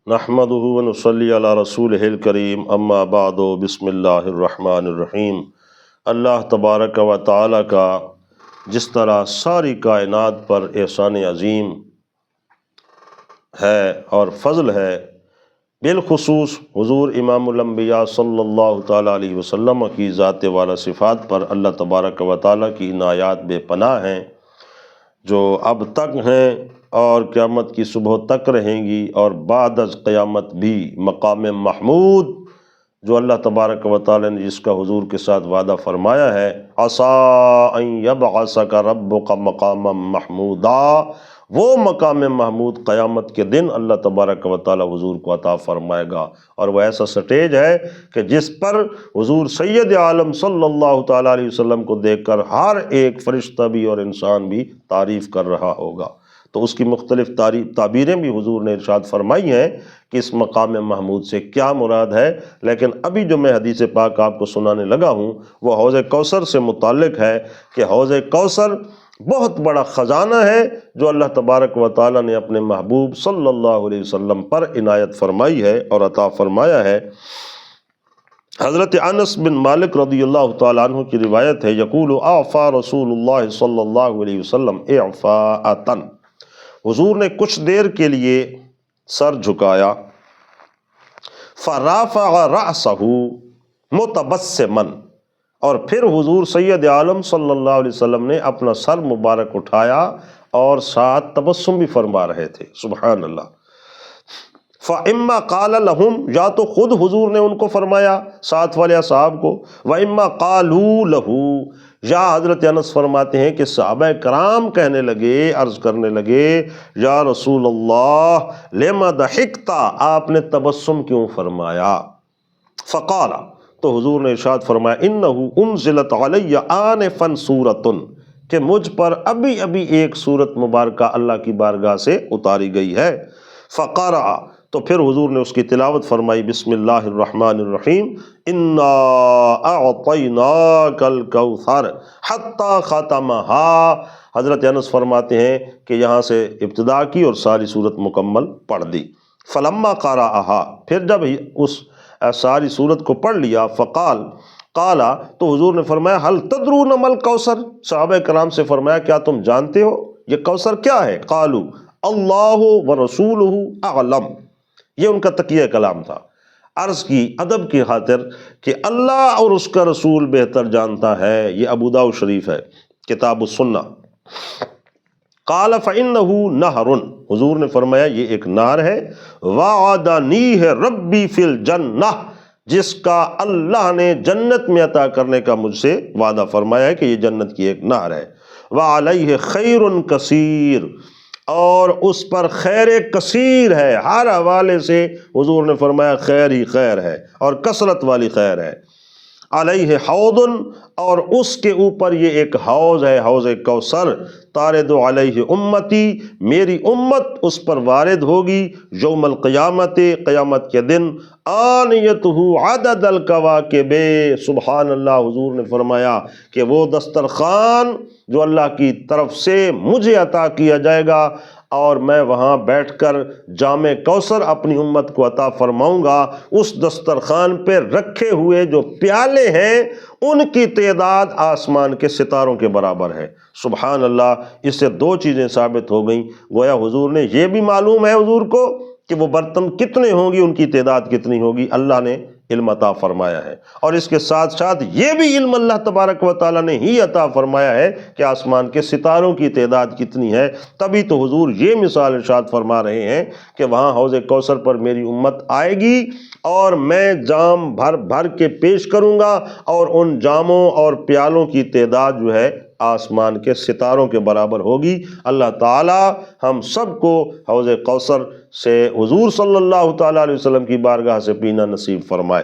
نحمدہ ونصلی علی رسولہ الکریم اما بعد بسم اللہ الرحمن الرحیم۔ اللہ تبارک و تعالیٰ کا جس طرح ساری کائنات پر احسان عظیم ہے اور فضل ہے، بالخصوص حضور امام الانبیاء صلی اللہ تعالیٰ علیہ وسلم کی ذات والا صفات پر اللہ تبارک و تعالیٰ کی عنایات بے پناہ ہیں، جو اب تک ہیں اور قیامت کی صبح تک رہیں گی، اور بعد از قیامت بھی مقام محمود جو اللہ تبارک و تعالیٰ نے جس کا حضور کے ساتھ وعدہ فرمایا ہے، عَسَىٰ أَن يَبْعَثَكَ رَبُّكَ مَقَامًا مَحْمُودًا، وہ مقام محمود قیامت کے دن اللہ تبارک و تعالیٰ حضور کو عطا فرمائے گا، اور وہ ایسا سٹیج ہے کہ جس پر حضور سید عالم صلی اللہ تعالیٰ علیہ وسلم کو دیکھ کر ہر ایک فرشتہ بھی اور انسان بھی تعریف کر رہا ہوگا۔ تو اس کی مختلف تعبیریں بھی حضور نے ارشاد فرمائی ہیں کہ اس مقام محمود سے کیا مراد ہے، لیکن ابھی جو میں حدیث پاک آپ کو سنانے لگا ہوں وہ حوض کوثر سے متعلق ہے کہ حوض کوثر بہت بڑا خزانہ ہے جو اللہ تبارک و تعالیٰ نے اپنے محبوب صلی اللہ علیہ وسلم پر عنایت فرمائی ہے اور عطا فرمایا ہے۔ حضرت انس بن مالک رضی اللہ تعالیٰ عنہ کی روایت ہے، یقول اعفا رسول اللہ صلی اللہ علیہ وسلم اعفاءً، حضور نے کچھ دیر کے لیے سر جھکایا، فرافع رأسہ متبسما، اور پھر حضور سید عالم صلی اللہ علیہ وسلم نے اپنا سر مبارک اٹھایا اور ساتھ تبسم بھی فرما رہے تھے، سبحان اللہ۔ فَإِمَّا قَالَ لَهُمْ، یا تو خود حضور نے ان کو فرمایا ساتھ والے اصحاب کو، وَإِمَّا قَالُوا لَهُ، یا حضرت انس فرماتے ہیں کہ صحابہ کرام کہنے لگے، عرض کرنے لگے، یا رسول اللہ لِمَ ضَحِكْتَ، آپ نے تبسم کیوں فرمایا؟ فقال، تو حضور نے ارشاد فرمایا، اِنَّهُ أُنزِلَتْ عَلَيَّ آنِفًا سُورَةٌ، کہ مجھ پر ابھی ابھی ایک سورت مبارکہ اللہ کی بارگاہ سے اتاری گئی ہے۔ فقرأ، تو پھر حضور نے اس کی تلاوت فرمائی، بسم اللہ الرحمن الرحیم، اِنَّا أَعْطَيْنَاكَ الْكَوْثَرَ حَتَّى خَتَمَهَا، حضرت انس فرماتے ہیں کہ یہاں سے ابتدا کی اور ساری سورت مکمل پڑھ دی۔ فلما قرأها، پھر جب اس ساری سورت کو پڑھ لیا، قال، تو حضور نے فرمایا، هل تدرون ما الکوثر، صحابہ کرام سے فرمایا کیا تم جانتے ہو یہ کوثر کیا ہے؟ قالوا اللہ ورسولہ اعلم، یہ ان کا تقیہ کلام تھا، عرض کی ادب کی خاطر کہ اللہ اور اس کا رسول بہتر جانتا ہے۔ یہ ابو داؤد شریف ہے، کتاب السنہ۔ قال فإنه نہر، حضور نے فرمایا یہ ایک نہر ہے، وعدنیہ ربی فی الجنہ، جس کا اللہ نے جنت میں عطا کرنے کا مجھ سے وعدہ فرمایا ہے کہ یہ جنت کی ایک نہر ہے، وعلیہ خیر کثیر، اور اس پر خیر کثیر ہے، ہر حوالے سے حضور نے فرمایا خیر ہی خیر ہے اور کثرت والی خیر ہے۔ علیہ حوض، اور اس کے اوپر یہ ایک حوض ہے، حوض کوثر، تارد علیہ امتی، میری امت اس پر وارد ہوگی، یوم القیامت، قیامت کے دن، آنیتہ عدد الکواکب، سبحان اللہ، حضور نے فرمایا کہ وہ دسترخوان جو اللہ کی طرف سے مجھے عطا کیا جائے گا، اور میں وہاں بیٹھ کر جام کوثر اپنی امت کو عطا فرماؤں گا، اس دسترخوان پہ رکھے ہوئے جو پیالے ہیں ان کی تعداد آسمان کے ستاروں کے برابر ہے، سبحان اللہ۔ اس سے دو چیزیں ثابت ہو گئیں، گویا حضور نے یہ بھی معلوم ہے حضور کو کہ وہ برتن کتنے ہوں گی، ان کی تعداد کتنی ہوگی، اللہ نے علم عطا فرمایا ہے، اور اس کے ساتھ ساتھ یہ بھی علم اللہ تبارک و تعالیٰ نے ہی عطا فرمایا ہے کہ آسمان کے ستاروں کی تعداد کتنی ہے۔ تبھی تو حضور یہ مثال ارشاد فرما رہے ہیں کہ وہاں حوض کوثر پر میری امت آئے گی اور میں جام بھر بھر کے پیش کروں گا، اور ان جاموں اور پیالوں کی تعداد جو ہے آسمان کے ستاروں کے برابر ہوگی۔ اللہ تعالی ہم سب کو حوض کوثر سے حضور صلی اللہ تعالیٰ علیہ وسلم کی بارگاہ سے پینا نصیب فرمائے۔